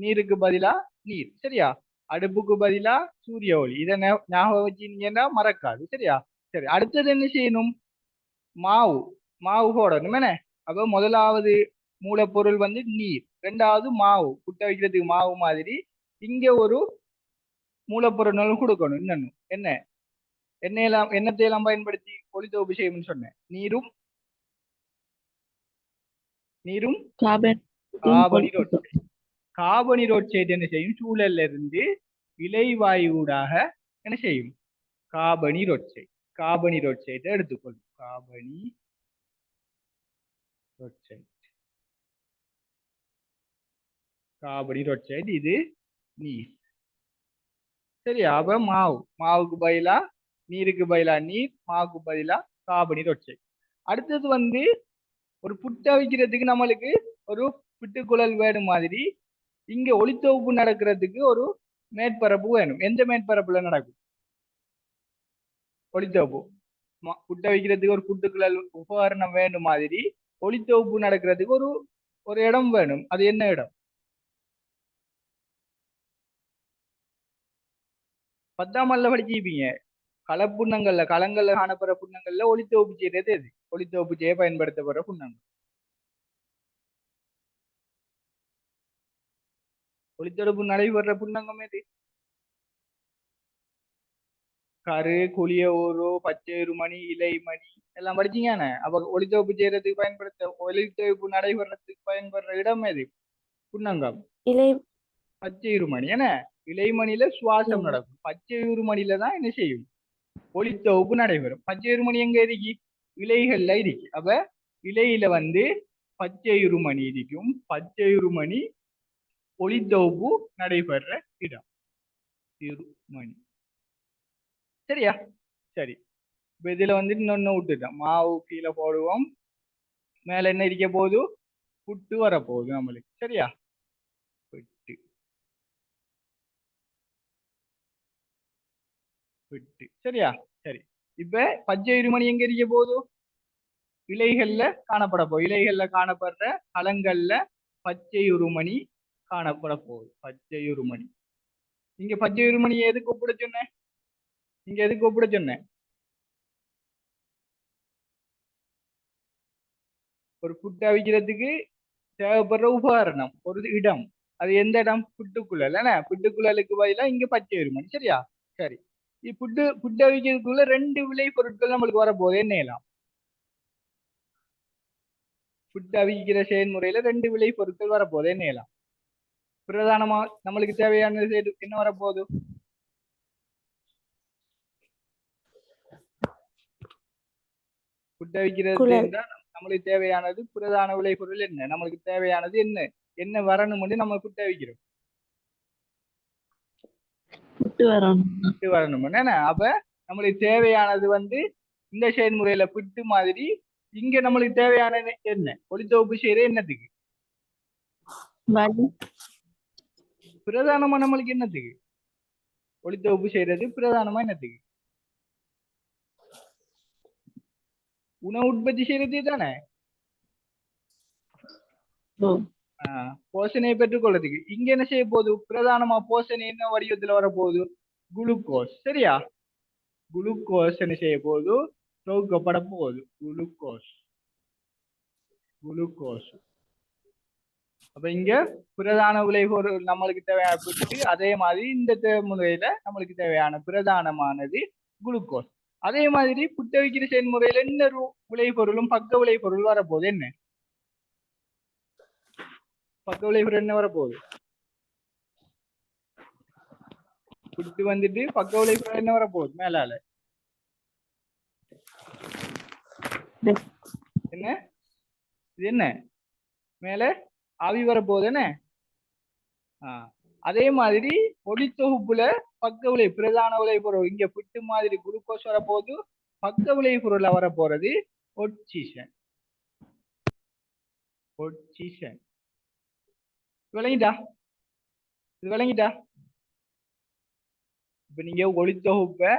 நீருக்கு பதிலா நீர். சரியா? அடுப்புக்கு பதிலா சூரிய ஒளி. இதை ஞாபகம் வச்சுனீங்கன்னா மறக்காது. சரியா? சரி. அடுத்தது என்ன செய்யணும்? மாவு. மாவு போடணும். என்ன அப்ப முதலாவது மூலப்பொருள் வந்து நீர், ரெண்டாவது மாவு, புட்ட வைக்கிறதுக்கு மாவு மாதிரி இங்க ஒரு மூலப்பொருள் கொடுக்கணும். இன்னும் என்ன எண்ணத்தையெல்லாம் பயன்படுத்தி ஒளித்தொகுப்பு செய்யும்னு சொன்னேன். நீரும் கார்பன் கார்பனீரோட்சைட். கார்பனீரோட்சைட் என்ன செய்யும்? சூழல்ல இருந்து இலைவாயுடாக என்ன செய்யும்? கார்பனீரோட்சைட்டை எடுத்துக்கொள்ளும். கார்பனீரோட்சைட் இது நீர். சரியா? அப்ப மாவுக்கு பதிலா நீருக்கு பதிலா நீர், மாவுக்கு பதிலா கார்பனீரோட்சைட். அடுத்தது வந்து ஒரு புட்டை வைக்கிறதுக்கு நம்மளுக்கு ஒரு புட்டுக்குழல் வேணும் மாதிரி இங்க ஒளித்தொகுப்பு நடக்கிறதுக்கு ஒரு மேற்பரப்பு வேணும். எந்த மேற்பரப்புல நடக்கும் ஒளித்தொகுப்பு? புட்டை வைக்கிறதுக்கு ஒரு புட்டுக்குழல் உபகரணம் வேணும் மாதிரி ஒளித்தொகுப்பு நடக்கிறதுக்கு ஒரு ஒரு இடம் வேணும். அது என்ன இடம்? 10ஆம் ஆண்டுல படிச்சிருப்பீங்க. களங்கள்ல காணப்படுற புண்ணங்கள்ல ஒளித்தொகுப்பு செய்யறது எது? ஒளித்தொகுப்பு செய்ய பயன்படுத்தப்படுற புண்ணங்கள். ஒளித்தொகுப்பு நடைபெற புண்ணங்கம் எது? கரு, குளிய ஊரு, பச்சையுறு மணி, இலை மணி எல்லாம் படிச்சீங்கன்னு. அப்ப ஒளித்தொகுப்பு செய்யறதுக்கு ஒளித்தொகுப்பு நடைபெறதுக்கு பயன்படுற இடம் எது? புன்னங்கம். இலை பச்சையுறு மணி என்ன? இலைமணியில சுவாசம் ம். நடக்கும். பச்சையுறு மணியில தான் என்ன செய்யும்? ஒளித்தொகுப்பு நடைபெறும். பச்சையுறு மணி எங்க இருக்கு? இலைகள்ல இருக்கு. அப்ப இலையில வந்து பச்சையுறு மணி இருக்கும். பச்சையுறு மணி ஒளித்தொகுப்பு நடைபெற இடம். இருமணி. சரியா? சரி. இப்ப இதுல வந்து இன்னொன்னு விட்டுட்டோம். மாவு கீழே போடுவோம். மேல என்ன இருக்க போகுது? புட்டு வரப்போகுது நம்மளுக்கு. சரியா? புட்டு புட்டு. சரியா? சரி. இப்ப பச்சை இருமணி எங்க இருக்க போகுது? இலைகள்ல காணப்பட போகுது. இலைகள்ல காணப்படுற களங்கள்ல பச்சை உருமணி காணப்பட போகுது. பச்சை உருமணி. இங்க பச்சை உருமணி எதுக்கு ஒப்பிட சொன்னேன்? இங்க எதுக்கு ஒப்பிட சொன்னேன்? ஒரு புட்டு அவிக்கிறதுக்கு தேவைப்படுற உபகரணம், ஒரு இடம். அது எந்த இடம்? புட்டுக்குழல். என்ன? புட்டுக்குழலுக்கு பதிலா இங்க பச்சை உருமணி. சரியா? சரி. புட்டு புட்டு அவிக்கிறதுக்குள்ள 2 விளை பொருட்கள் நம்மளுக்கு வரப்போகுது. என்னலாம்? புட்டு அவிக்கிற செயல்முறையில 2 விளை பொருட்கள் வரப்போகுது. என்னலாம்? பிரதானமா நம்மளுக்கு தேவையானது என்ன வரப்போகுது? புட்டு அவிக்கிறது குழல் என்றால் நம்மளுக்கு தேவையானது பிரதான விளைபொருள் என்ன? நம்மளுக்கு தேவையானது என்ன? என்ன வரணும்னு நம்ம புட்டு அவிக்கிறோம். புட்டு வரணும். புட்டு வரணும் என்ன? அப்ப நம்மளுக்கு தேவையானது வந்து இந்த செயல்முறையில புட்டு மாதிரி இங்க நம்மளுக்கு தேவையானது என்ன? ஒளித்தொகுப்பு செய்யற என்னத்துக்கு? வலி பிரதானமா நம்மளுக்கு என்னத்துக்கு? ஒளித்தொகுப்பு செய்யறது பிரதானமா என்னத்துக்கு? உணவு உற்பத்தி செய்யறது தானே. ஓ போஷணையை பெற்றுக்கொள்றதுக்கு. இங்க என்ன செய்ய போகுது? பிரதானமா போஷணை என்ன வடிவத்துல வரப்போகுது? குளுக்கோஸ். சரியா? குளுக்கோஸ் என்ன செய்ய போகுது? தொகுக்கப்பட போகுது. குளுக்கோஸ். குளுக்கோஸ். அப்ப இங்க பிரதான விளைபொருள் நம்மளுக்கு தேவையான புட்டு, அதே மாதிரி இந்த முறையில நம்மளுக்கு தேவையான பிரதானமானது குளுக்கோஸ். அதே மாதிரி புட்ட வைக்கிற செயல்முறையில இன்னொரு விளைபொருளும் பக்க விளைபொருள் வரப்போகுது. என்ன பக்க விளைபொருள் என்ன வரப்போகுது? புட்டு வந்துட்டு பக்க விளைபொருள் என்ன வரப்போகுது? மேலால என்ன? இது என்ன? மேல ஆவி வரப்போகுது. என்ன? அதே மாதிரி ஒளித்தொகுப்புல பக்க விளை பிரதான விளைபொருள் இங்க புட்டு மாதிரி குளுக்கோஸ் வரப்போகுது. பக்க விளைபொருள்ல வரப்போறது ஒட்சிஷன். ஒட்சிஷன். விளங்கிட்டா? இது விளங்கிட்டா? இப்ப நீங்க ஒளித்தொகுப்ப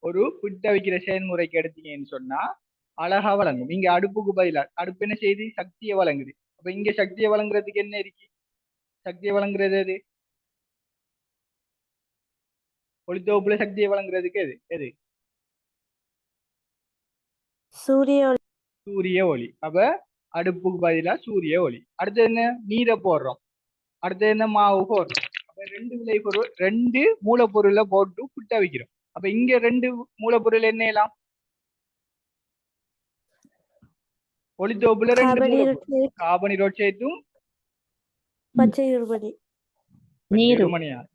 ஒரு புட்ட வைக்கிற செயல்முறைக்கு எடுத்தீங்கன்னு சொன்னா அழகா வழங்கும். இங்க அடுப்புக்கு பதிலா அடுப்பு என்ன செய்யுது? சக்தியை வழங்குது. அப்ப இங்க சக்தியை வழங்குறதுக்கு என்ன இருக்கு? சக்தியை வழங்குறது எது? ஒளித்தொகுப்புல சக்தியை வழங்குறதுக்கு எது? எது? சூரிய ஒளி சூரிய ஒளி. அப்ப அடுப்புக்கு பதிலா சூரிய ஒளி. அடுத்து என்ன? நீரை போடுறோம். அடுத்து என்ன? மாவு போடுறோம். அப்ப 2 விளைபொருள் 2 மூலப்பொருளை போட்டு புட்ட வைக்கிறோம். அப்ப இங்க 2 மூலப்பொருள் என்ன எல்லாம்? ஒளித்தொகுப்புல 2 மூலப்பொருள் கார்பனீரோட்சைட்டும் பச்சை இருபடி நீரும்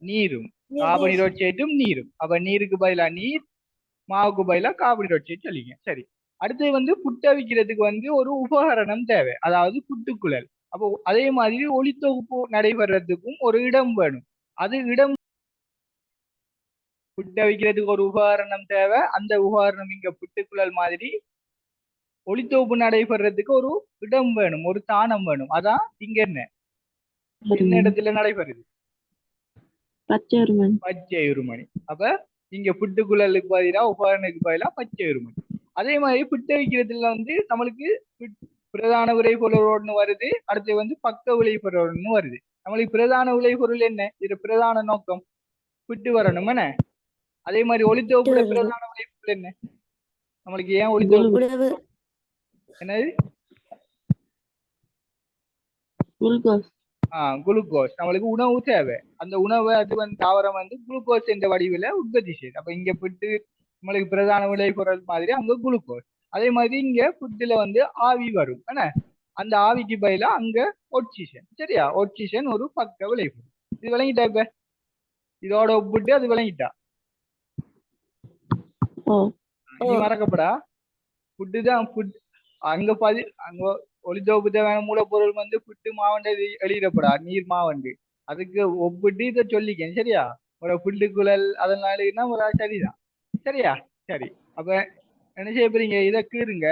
நீரும் கார்பனீரோட்சைட்டும் நீரும். அப்ப நீருக்கு பதிலா நீர், மாவுக்கு பதிலா கார்பனீரோட்சைட் சொல்லிங்க. சரி. அடுத்து வந்து புட்ட வைக்கிறதுக்கு வந்து ஒரு உபகரணம் தேவை, அதாவது புட்டுக்குழல். அப்போ அதே மாதிரி ஒளித்தொகுப்பு நடைபெறதுக்கும் ஒரு இடம் வேணும். அது இடம் புட்ட வைக்கிறதுக்கு ஒரு உபகரணம் தேவை. அந்த உபகரணம் இங்க புட்டுக்குழல் மாதிரி. ஒளித்தொகுப்பு நடைபெறதுக்கு ஒரு இடம் வேணும், ஒரு தானம் வேணும். அதான் இங்க என்ன இடத்துல நடைபெறுது? பச்சை இருமணி. பச்சை இருமணி. அப்ப இங்க புட்டுக்குழலுக்கு பதிலா உபகரணத்துக்கு பதிலா பச்சை இருமணி. அதே மாதிரி புட்ட வைக்கிறதுல வந்து நம்மளுக்கு பிரதான விளைபொருள் ஒண்ணு வருது, அடுத்து வந்து பக்க விளைபொருள் ஒண்ணு வருது. நம்மளுக்கு பிரதான விளைபொருள் என்ன? இது பிரதான நோக்கம் புட்டு வரணும். என்ன? அதே மாதிரி ஒளித்தொகுப்புல பிரதான விளைபொருள் என்ன? நம்மளுக்கு ஏன் ஒளித்தொகுப்பு? என்னது? குளுக்கோஸ். குளுக்கோஸ். நம்மளுக்கு உணவு தேவை. அந்த உணவை அது வந்து தாவரம் வந்து குளுக்கோஸ் என்ற வடிவில உற்பத்தி செய்யுது. அப்ப இங்க புட்டு நம்மளுக்கு பிரதான விளைபொருள் மாதிரி அங்க குளுக்கோஸ். அதே மாதிரி இங்க ஃபுட்டுல வந்து ஆவி வரும் என்ன, அந்த ஆவிக்கு பதிலா அங்க ஆக்சிஜன். சரியா, ஆக்சிஜன் ஒரு பக்க விளைபொருள். இது விளங்கிட்டா? இப்ப இதோட ஒப்பிட்டு அது விளங்கிட்டா? ஓ இனி மறக்கப்படா. ஃபுட்டு தான் ஃபுட். அங்க அங்க ஒளித்தோப்பு தேவையான மூலப்பொருள் வந்து புட்டு மாவண்டு எழுதிடப்படா, நீர் மாவண்டு. அதுக்கு ஒப்பிட்டு இதை சொல்லிக்கேன். சரியா, ஒரு புல்லுக்குழல் அதனால ஒரு சரிதான். சரியா, சரி. அப்ப என்ன செய்ய போறீங்க, இதை கீறுங்க,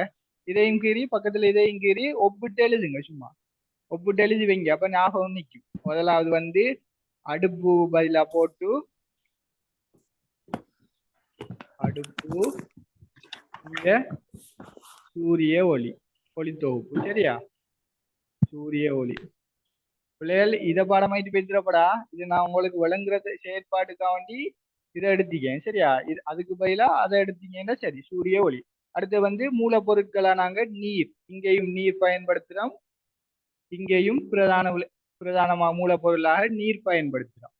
இதையும் கீறி பக்கத்துல இதையும் கீறி ஒப்பிட்டு எழுதுங்க. சும்மா ஒப்பிட்டு எழுதி வைங்க, அப்ப ஞாபகம் நிற்கும். முதலாவது வந்து அடுப்பு பதிலா போட்டு அடுப்பு, இங்க சூரிய ஒளி, ஒளி தொகுப்பு. சரியா, சூரிய ஒளி. பிள்ளைகள் இதை பாடமாயிட்டு பேசுறப்படா, இது நான் உங்களுக்கு விளங்குற செயற்பாட்டுக்காக வேண்டி இதை எடுத்தீங்க. சரியா, இது அதுக்கு பதிலா அதை எடுத்தீங்கன்னா சரி. சூரிய ஒளி. அடுத்து வந்து மூலப்பொருட்களா நாங்க நீர், இங்கேயும் நீர் பயன்படுத்துறோம், இங்கேயும் பிரதானமா மூலப்பொருளாக நீர் பயன்படுத்துறோம்.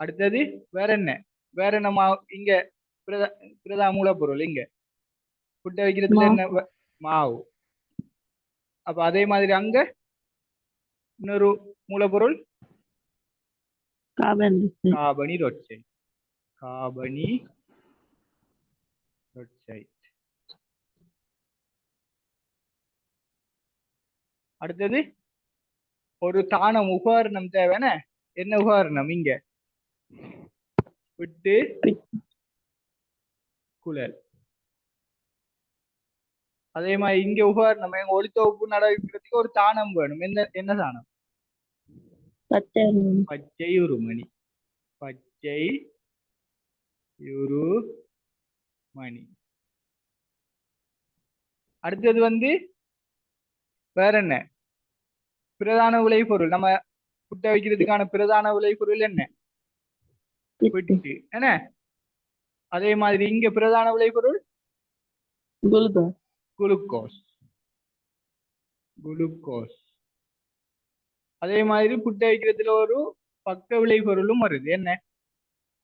அடுத்தது வேற என்ன, வேற என்ன இங்க பிரதான மூலப்பொருள் இங்க புட்ட வைக்கிறதுல என்ன மாவு. அப்ப அதே மாதிரி அங்க இன்னொரு மூலப்பொருள் காபனீரொட்சைட். அடுத்தது ஒரு தானம் உபகரணம் தேவையான, என்ன உபகரணம் இங்க விட்டு குழல். அதே மாதிரி இங்க உபகரணம் எங்க ஒளித்தொகுப்பு நடக்கிறதுக்கு ஒரு தானம் வேணும். என்ன தானம்? பச்சை உருமணி. பச்சை உருமணி. அடுத்தது வந்து வேற என்ன பிரதான விளைபொருள், நம்ம புட்ட வைக்கிறதுக்கான பிரதான விளைபொருள் என்ன? பிட்டு. என்ன, அதே மாதிரி இங்க பிரதான விளைபொருள் குளுக்கோஸ். அதே மாதிரி புட்ட வைக்கிறதுல ஒரு பக்க விளைபொருளும் வருது. என்ன?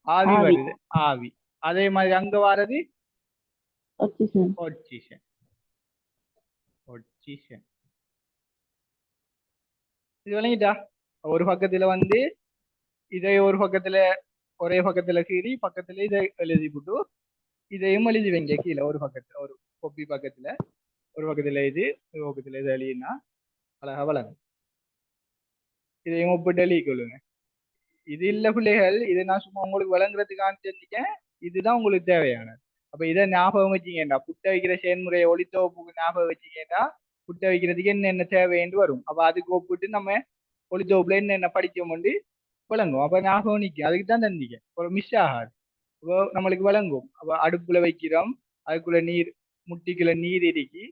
ஆவி வருது, ஆவி. அதே மாதிரி அங்க வாரது ஆக்சிஜன். இது விளங்கிட்டா? ஒரு பக்கத்துல வந்து இதை ஒரு பக்கத்துல ஒரே பக்கத்துல கீறி பக்கத்துல இதை எழுதி போட்டு இதையும் எழுதி வைங்க கீழே ஒரு பக்கத்துல, ஒரு கொப்பி பக்கத்துல ஒரு பக்கத்துல இது ஒரு பக்கத்துல இது எழுதினா அழகா வளரும். இதையும் ஒப்பிட்டு எழுதி கொள்ளுங்க. இது இல்ல பிள்ளைகள், இது நான் சும்மா உங்களுக்கு வழங்குறதுக்கான தெரிஞ்சுக்கேன். இதுதான் உங்களுக்கு தேவையானது. அப்ப இதை ஞாபகம் வச்சுக்கேன்டா, புட்ட வைக்கிற செயல்முறையை ஒளித்தொகுப்புக்கு ஞாபகம் வச்சுக்கேன்டா, புட்ட வைக்கிறதுக்கு என்னென்ன தேவைன்னு வரும். அப்ப அதுக்கு ஒப்பிட்டு நம்ம ஒளித்தொகுப்புல என்னென்ன படிச்சோம்னு விளங்கும். அப்ப ஞாபகம் நிற்கும். அதுக்கு தான் தந்திக்க ஒரு மிஸ் ஆகாது. அப்போ நம்மளுக்கு விளங்கும். அப்ப அடுப்புல வைக்கிறோம், அதுக்குள்ள நீர், முட்டிக்குள்ள நீர் இறுக்கி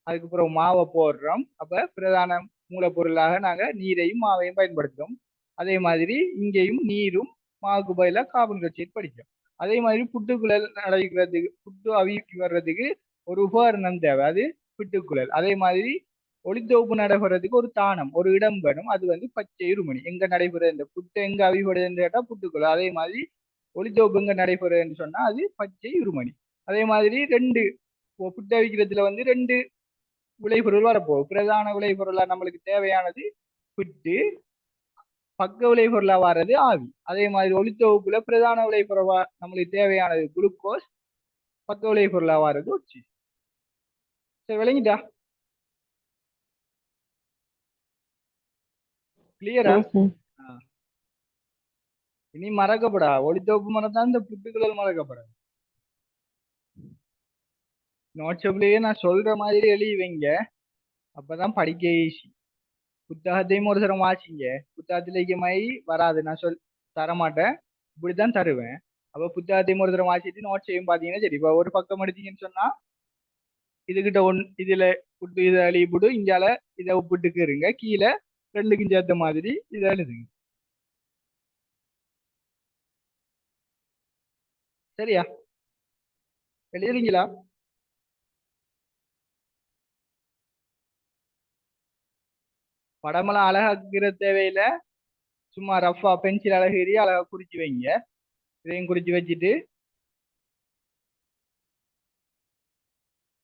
அதுக்கப்புறம் மாவை போடுறோம். அப்ப பிரதான மூலப்பொருளாக நாங்க நீரையும் மாவையும் பயன்படுத்துறோம். அதே மாதிரி இங்கேயும் நீரும் மாவுக்கு பதிலாக கார்பன் டை ஆக்சைடு படிக்கிறோம். அதே மாதிரி புட்டுக்குழல் நடக்கிறதுக்கு, புட்டு அவிக்கு வர்றதுக்கு ஒரு உபகரணம் தேவை, அது புட்டுக்குழல். அதே மாதிரி ஒளித்தொகுப்பு நடைபெறதுக்கு ஒரு தானம், ஒரு இடம் வேணும், அது வந்து பச்சை இருமணி. எங்க நடைபெறுது இந்த புட்டு, எங்க அவிபடுதுன்னு கேட்டா புட்டுக்குழல். அதே மாதிரி ஒளித்தொகுப்பு எங்க நடைபெறுதுன்னு சொன்னா அது பச்சை இருமணி. அதே மாதிரி ரெண்டு புட்டு அவிக்கிறதுல வந்து ரெண்டு விளைபொருள் வரப்போகுது. பிரதான விளைபொருளா நம்மளுக்கு தேவையானது புட்டு, பக்க விளைபொருளா வர்றது ஆவி. அதே மாதிரி ஒளித்தொகுப்புல பிரதான விளைபொருளா நம்மளுக்கு தேவையானது குளுக்கோஸ், பக்க விளைபொருளா வர்றது ஆக்சிஜன். சரி, விளங்கிட்டா? கிளியரா? இனி மறக்கப்படா, ஒளித்தொகுப்பு மறந்தான் இந்த புட்டுக்குழல் மறக்கப்படாது. நோட்ஸ்லயே நான் சொல்ற மாதிரி எழுதி வைங்க, அப்பதான் படிக்க ஈஸி. புத்தகத்தையும் ஒரு தரம் வாசிங்க. புத்தகத்துல மாதிரி வராது, நான் தரமாட்டேன், இப்படித்தான் தருவேன். அப்ப புத்தகத்தையும் ஒரு தரம் வாசிட்டு நோட்ஸையும் பாத்தீங்கன்னா சரி. இப்ப ஒரு பக்கம் எடுத்தீங்கன்னு சொன்னா இதுகிட்ட இதுல புட்டு இதை எழுதி போட்டு இங்கால இதை புட்டுக்கு இருங்க, கீழே ரெண்டுக்கும் சேர்த்த மாதிரி இதை எழுதுங்க. சரியா, எழுதுறீங்களா? படமெல்லாம் அழகாக்குற தேவையில, சும்மா ரஃபா பென்சில் அழகேறி அழகா குறிச்சு வைங்க. இதையும் குறிச்சு வச்சுட்டு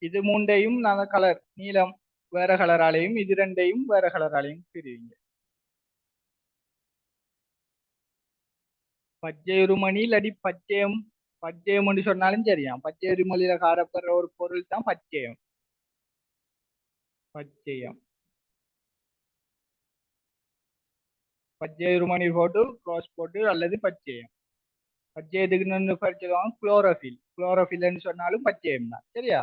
இது மூண்டையும் நான் கலர் நீலம் வேற கலராலையும் இது ரெண்டையும் வேற கலராலையும் பிரிவீங்க. பச்சை இருமணி இல்லாட்டி பச்சையம் பச்சையம் சொன்னாலும் சரியா. பச்சை இருமொழியில காணப்படுற ஒரு பொருள் தான் பச்சையம். பச்சையம் பச்சை இருமணி போட்டு க்ராஸ் போட்டு அல்லது பச்சையம். பச்சையத்துக்கு படிச்சிருவாங்க குளோரோஃபில். குளோரோஃபில்னு சொன்னாலும் பச்சையம் தான் சரியா.